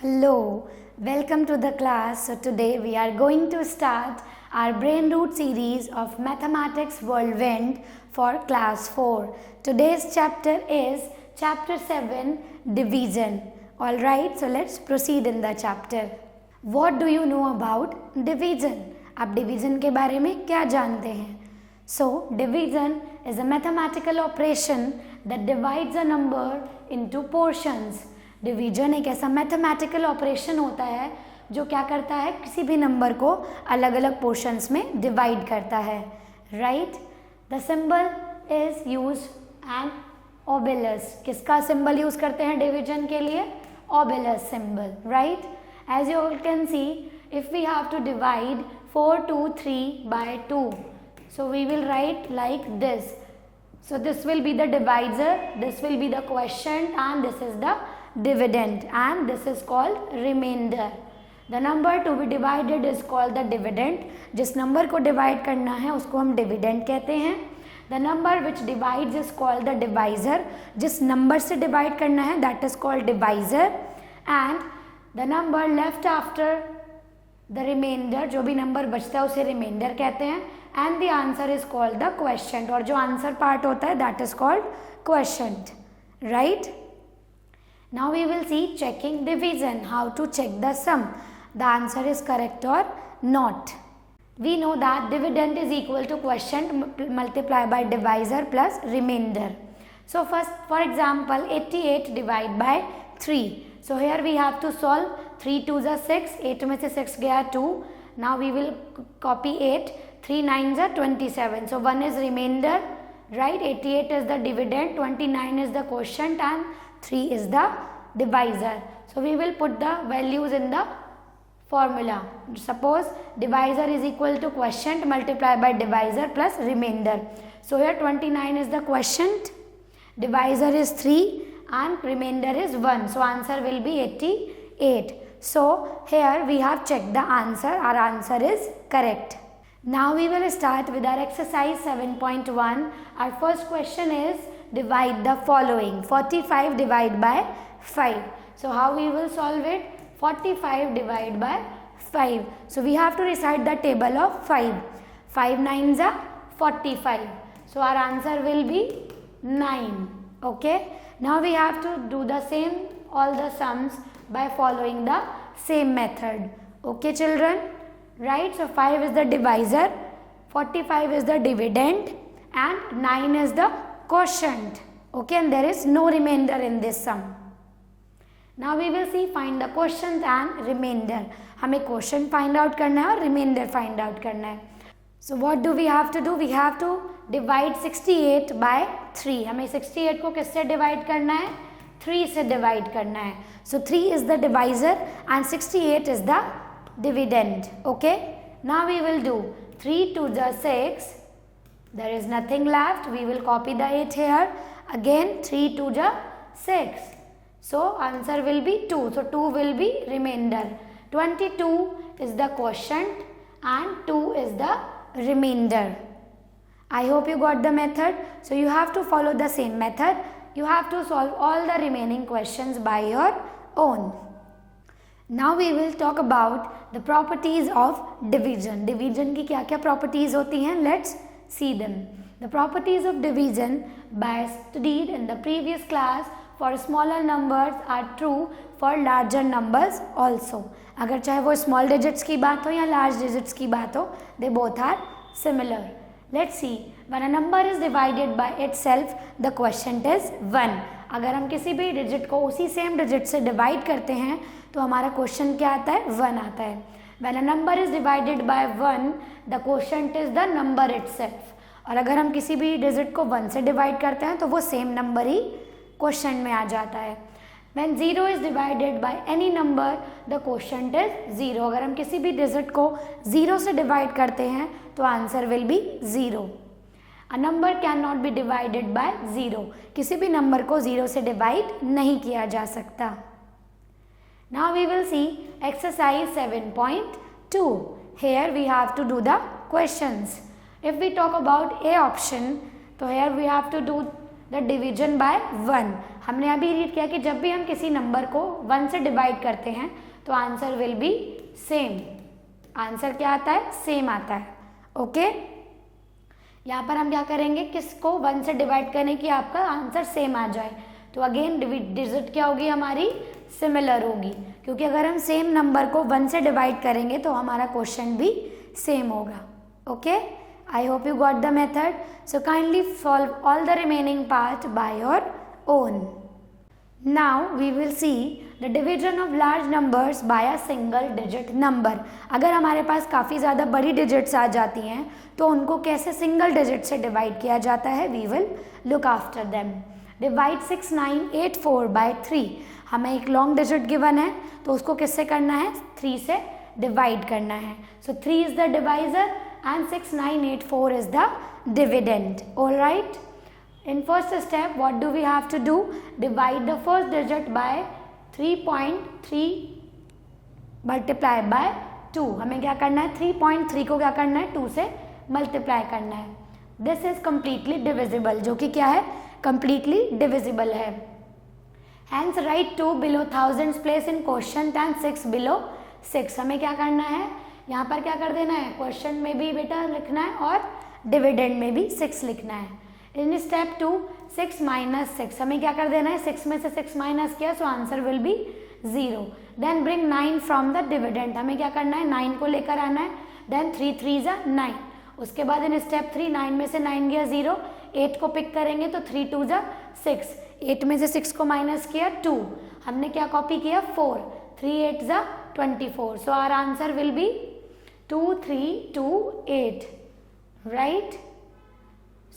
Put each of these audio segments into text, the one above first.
Hello, welcome to the class. So today we are going to start our brain root series of mathematics whirlwind for class 4. Today's chapter is chapter 7 division. Alright, so let's proceed in the chapter. What do you know about division? आप division के बारे में क्या जानते हैं? So division is a mathematical operation that divides a number into portions. Division एक ऐसा mathematical operation होता है जो क्या करता है, किसी भी नंबर को अलग अलग पोर्शंस में डिवाइड करता है. Right. The symbol is use and obelus. किसका सिंबल यूज करते हैं डिवीजन के लिए? Obelus symbol. Right. As you all can see, if we have to divide 4 2 3 by 2, so we will write like this. So this will be the divisor, this will be the quotient, and this is the dividend, and this is called remainder. The number to be divided is called the dividend. जिस number को divide करना है उसको हम dividend कहते हैं. The number which divides is called the divisor. जिस number से डिवाइड करना है that is called divisor. And the number left after the remainder, जो भी नंबर बचता है उसे रिमाइंडर कहते हैं. And the answer is called the quotient, और जो आंसर पार्ट होता है that is called quotient. Right? Now we will see checking division, how to check the sum. The answer is correct or not. We know that dividend is equal to quotient multiplied by divisor plus remainder. So first, for example, 88 divided by 3. So here we have to solve. 3 2s are 6, 8 में से 6 गया 2. Now we will copy 8. 3 9s are 27. So 1 is remainder, right? 88 is the dividend, 29 is the quotient, and 3 is the divisor. So we will put the values in the formula. Suppose divisor is equal to quotient multiplied by divisor plus remainder. So here 29 is the quotient, divisor is 3, and remainder is 1. So answer will be 88. So here we have checked the answer. Our answer is correct. Now we will start with our exercise 7.1. Our first question is divide the following. 45 divided by 5. So how we will solve it? 45 divided by 5. So we have to recite the table of 5. 5 9s are 45. So our answer will be 9. Okay. Now we have to do the same, all the sums by following the same method. Okay children? Right. So 5 is the divisor, 45 is the dividend, and 9 is the quotient. Okay, and there is no remainder in this sum. Now we will see find the quotient and remainder. हमें quotient find out करना है और remainder find out करना है. So what do we have to do? We have to divide 68 by 3. हमें 68 को किससे divide करना है? 3 से divide करना है. So 3 is the divisor and 68 is the dividend. Okay. Now we will do 3 2s are 6. There is nothing left. We will copy the 8 here. Again 3 2s are 6. So answer will be 2. So 2 will be remainder. 22 is the quotient and 2 is the remainder. I hope you got the method. So you have to follow the same method. You have to solve all the remaining questions by your own. Now we will talk about the properties of division. Division की क्या क्या properties होती हैं? Let's see them. The properties of division by studied in the previous class for smaller numbers are true for larger numbers also. अगर चाहे वो small digits की बात हो या large digits की बात हो, they both are similar. Let's see. When a number is divided by itself, the quotient is 1. अगर हम किसी भी डिजिट को उसी सेम डिजिट से डिवाइड करते हैं तो हमारा क्वेश्चन क्या आता है? 1 आता है. When a number is divided by 1, the quotient is the number itself. और अगर हम किसी भी डिजिट को 1 से डिवाइड करते हैं तो वो सेम नंबर ही क्वेश्चन में आ जाता है. When 0 is divided by any number, the quotient is 0. अगर हम किसी भी डिजिट को 0 से डिवाइड करते हैं तो answer will be 0. A number cannot be divided by 0. किसी भी नंबर को 0 से डिवाइड नहीं किया जा सकता. Now we will see exercise 7.2. Here we have to do the questions. If we talk about A option, so here we have to do the division bye 1। हमने अभी रीड किया कि जब भी हम किसी नंबर को 1 से डिवाइड करते हैं तो answer will B same. Answer क्या आता है? सेम आता है। ओके, यहाँ पर हम क्या करेंगे, किसको 1 से डिवाइड करने की आपका आंसर सेम आ जाए, तो अगेन डिजिट क्या होगी हमारी? सिमिलर होगी, क्योंकि अगर हम सेम नंबर को 1 से डिवाइड करेंगे तो हमारा क्वेश्चन भी सेम होगा। Okay, I hope you got the method. So kindly solve all the remaining part by your own. Now we will see the division of large numbers by a single digit number. अगर हमारे पास काफ़ी ज़्यादा बड़ी digits आ जाती हैं तो उनको कैसे सिंगल डिजिट से डिवाइड किया जाता है, we will look after them. Divide 6984 by 3. हमें एक लॉन्ग डिजिट गिवन है तो उसको किससे करना है? 3 से डिवाइड करना है. So 3 is the divisor and 6984 is the dividend. All right. In first step, what do we have to do? Divide the first digit by 3.3 multiply by 2. हमें क्या करना है? 3.3 को क्या करना है? 2 से मल्टीप्लाई करना है. This is completely divisible, जो कि क्या है? Completely divisible है. Hence write 2 below thousands place in quotient and 6 below 6. हमें क्या करना है? यहाँ पर क्या कर देना है? क्वेश्चन में भी बेटा लिखना है और डिविडेंड में भी 6 लिखना है. इन स्टेप 2 6 माइनस 6, हमें क्या कर देना है? 6 में से 6 माइनस किया so answer will be 0. Then bring 9 from the dividend, हमें क्या करना है? 9 को लेकर आना है. देन 3 3 जा 9. उसके बाद इन स्टेप 3 9 में से 9 गया 0, 8 को पिक करेंगे तो 3 2 जा 6, 8 में से 6 को माइनस किया 2, हमने क्या कॉपी किया? 4, 3 8 जा 24. So our answer will be 2 3 2 8. Right?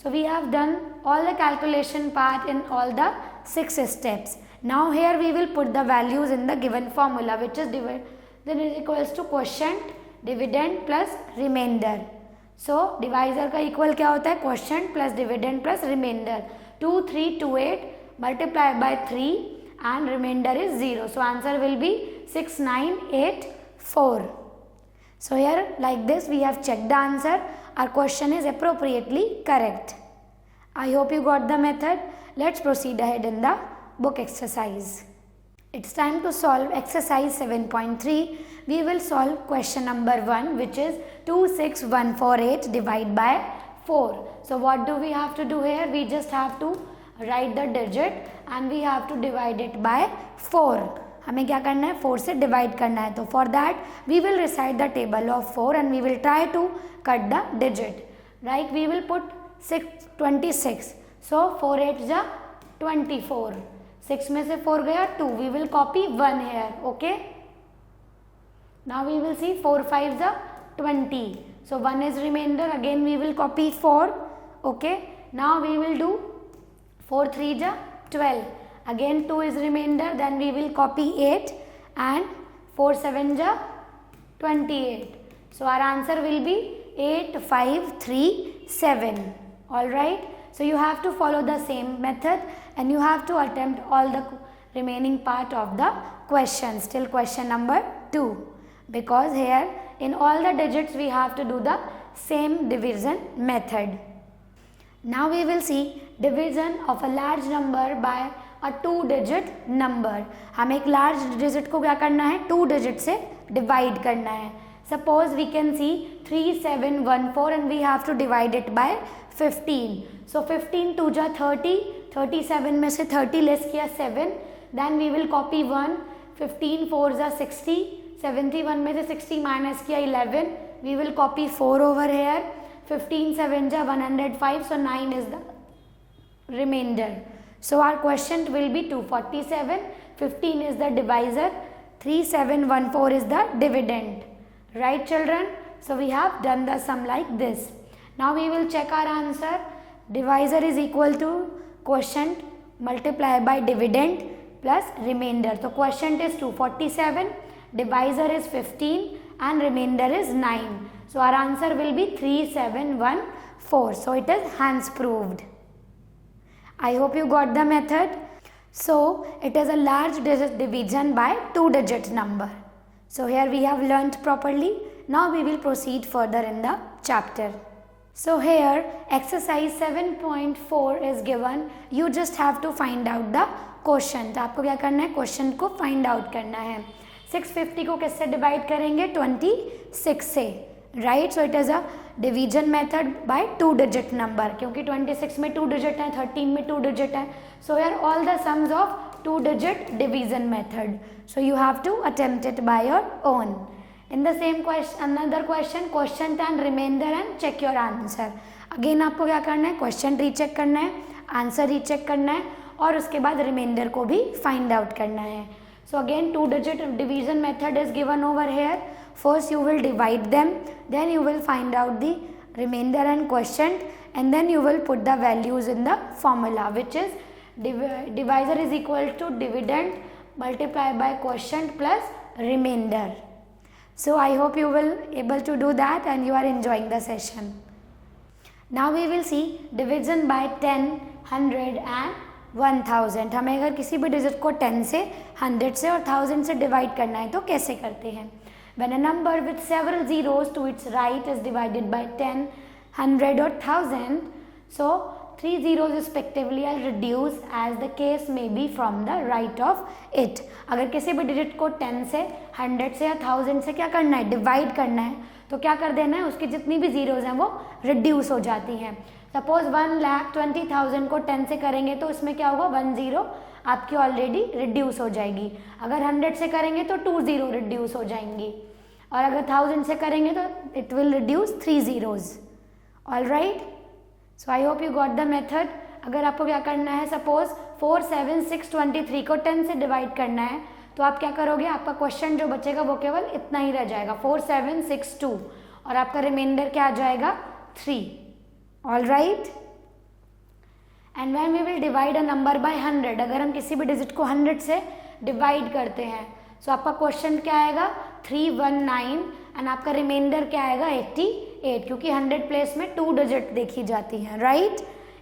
So we have done all the calculation part in all the 6 steps. Now here we will put the values in the given formula, which is then is equals to quotient dividend plus remainder. So divisor का equal क्या होता है? Quotient plus dividend plus remainder. 2 3 2 8 multiply by 3 and remainder is 0. So answer will be 6 9 8 4. So here like this we have checked the answer. Our question is appropriately correct. I hope you got the method. Let's proceed ahead in the book exercise. It's time to solve exercise 7.3. We will solve question number 1, which is 26148 divided by 4. So what do we have to do here? We just have to write the digit and we have to divide it by 4. हमें क्या करना है? 4 से divide करना है. तो for that we will recite the table of 4 and we will try to cut the digit. Right, we will put 26. So 4 8 जा 24. 6 में से 4 गया 2. We will copy 1 here. Okay, now we will see 4 5 जा 20. So 1 is remainder. Again we will copy 4. Okay, now we will do 4 3 जा 12. Again 2 is remainder, then we will copy 8 and 4 7 ja 28. So our answer will be 8 5 3 7. Alright, so you have to follow the same method and you have to attempt all the remaining part of the questions till question number 2, because here in all the digits we have to do the same division method. Now we will see division of a large number by a 2-digit number. हमें एक large digit को क्या करना है? 2 digit से divide करना है. Suppose we can see 3714 and we have to divide it by 15. So 15 2 जा 30, 37 में से 30 लेस किया 7, देन वी विल कॉपी 1. 15 4 जा 60, 71 में से 60 माइनस किया 11, we will copy 4 over here. 15 7 जा 105, so 9 is the remainder. So our quotient will be 247. 15 is the divisor. 3714 is the dividend. Right, children? So we have done the sum like this. Now we will check our answer. Divisor is equal to quotient multiplied by dividend plus remainder. So quotient is 247, divisor is 15 and remainder is 9. So our answer will be 3714. So it is hence proved. I hope you got the method. So it is a large digit division by 2-digit number. So here we have learnt properly. Now we will proceed further in the chapter. So here exercise 7.4 is given. You just have to find out the question. तो आपको क्या करना है, question को find out करना है. 650 को किससे डिवाइड करेंगे, 26 से, right. So it is a division method by 2 digit number, क्योंकि 26 में 2 डिजिट है, 13 में 2 डिजिट है. So here all the sums of 2 digit division method. So you have to attempt it by your own. In the same question, another question and remainder and check your answer. Again आपको क्या करना है, question recheck करना है, answer recheck करना है और उसके बाद रिमाइंडर को भी फाइंड आउट करना है. So again 2 digit division method is given over here. First you will divide them, then you will find out the remainder and quotient, and then you will put the values in the formula, which is divisor is equal to dividend multiplied by quotient plus remainder. So I hope you will able to do that and you are enjoying the session. Now we will see division by 10, 100 and 1000. हमें अगर किसी भी digit को 10 से, 100 से और 1000 से divide करना है तो कैसे करते हैं. When a number with several zeros to its right is divided by 10, 100 or 1000, so 3 zeros respectively are reduced as the case may be from the right of it. अगर किसी भी डिजिट को 10 से, 100 से या 1000 से क्या करना है, डिवाइड करना है, तो क्या कर देना है, उसकी जितनी भी जीरोज हैं वो रिड्यूस हो जाती हैं. सपोज 1,20,000 को 10 से करेंगे तो इसमें क्या होगा, 1 जीरो आपकी ऑलरेडी रिड्यूस हो जाएगी. अगर 100 से करेंगे तो 2 जीरो रिड्यूस हो जाएंगी, और अगर 1000 से करेंगे तो it will reduce 3 zeros. All right. So I hope you got the method. अगर आपको क्या करना है, सपोज 47623 को 10 से डिवाइड करना है तो आप क्या करोगे, आपका क्वेश्चन जो बचेगा वो केवल इतना ही रह जाएगा, 4762, और आपका रिमाइंडर क्या आ जाएगा, 3. All right. And when we will divide a number by 100, अगर हम किसी भी डिजिट को 100 से डिवाइड करते हैं तो आपका क्वेश्चन क्या आएगा, 319, एंड आपका रिमाइंडर क्या आएगा, 88, क्योंकि 100 प्लेस में 2 डिजिट देखी जाती हैं, right.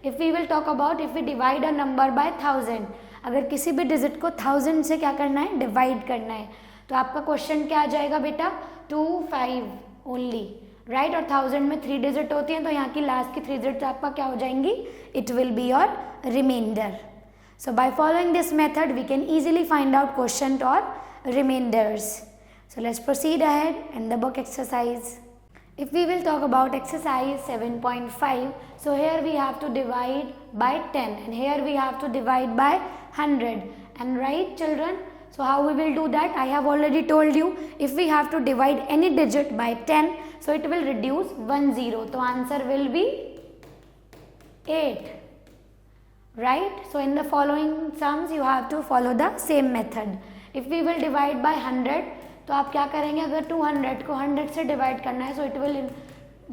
If we will talk about if we divide a number by 1000, अगर किसी भी डिजिट को 1000 से क्या करना है, डिवाइड करना है, तो आपका क्वेश्चन क्या आ जाएगा बेटा, 25 ओनली, राइट. और 1000 में 3 डिजिट होती हैं तो यहाँ की लास्ट की 3 डिजिट आपका क्या हो जाएंगी, it will be your reminder. So by following this method we can easily find out question और remainders. So let's proceed ahead in the book exercise. If we will talk about exercise 7.5, so here we have to divide by 10 and here we have to divide by 100, and right children, so how we will do that, I have already told you, if we have to divide any digit by 10, so it will reduce 1 zero, so answer will be 8, right. So in the following sums you have to follow the same method. If we will divide by 100, तो आप क्या करेंगे, अगर 200 को 100 से divide करना है, so it will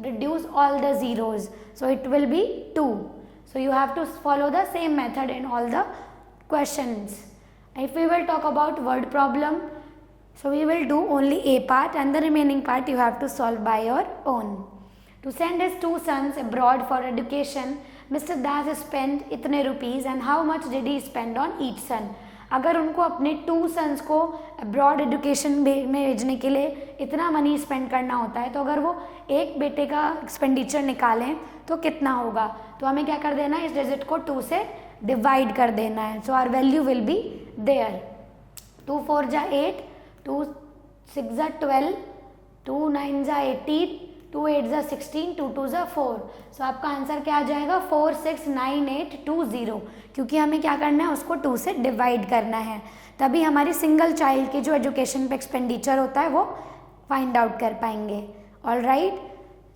reduce all the zeros, so it will be 2. So you have to follow the same method in all the questions. If we will talk about word problem, so we will do only a part and the remaining part you have to solve by your own. To send his 2 sons abroad for education, Mr. Das spent इतने rupees and how much did he spend on each son? अगर उनको अपने 2 sons को abroad education में भेजने के लिए इतना मनी स्पेंड करना होता है, तो अगर वो एक बेटे का एक्सपेंडिचर निकालें तो कितना होगा, तो हमें क्या कर देना है, इस डिजिट को 2 से डिवाइड कर देना है. So our value will be there. 2 4 जा 8, 2 6 जा 12, 2 9 जा 18, 2 8 जा 16, 2 2 जा 4. सो आपका आंसर क्या आ जाएगा, 469,820, क्योंकि हमें क्या करना है, उसको 2 से डिवाइड करना है, तभी हमारी सिंगल चाइल्ड की जो एजुकेशन पे एक्सपेंडिचर होता है वो फाइंड आउट कर पाएंगे. All right.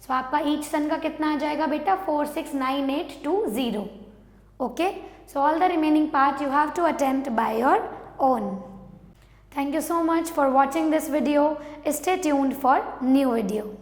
सो आपका ईच सन का कितना आ जाएगा बेटा, 469,820. Okay. So all the remaining part you have to attempt by your own. Thank you so much for watching this video. Stay tuned for new video.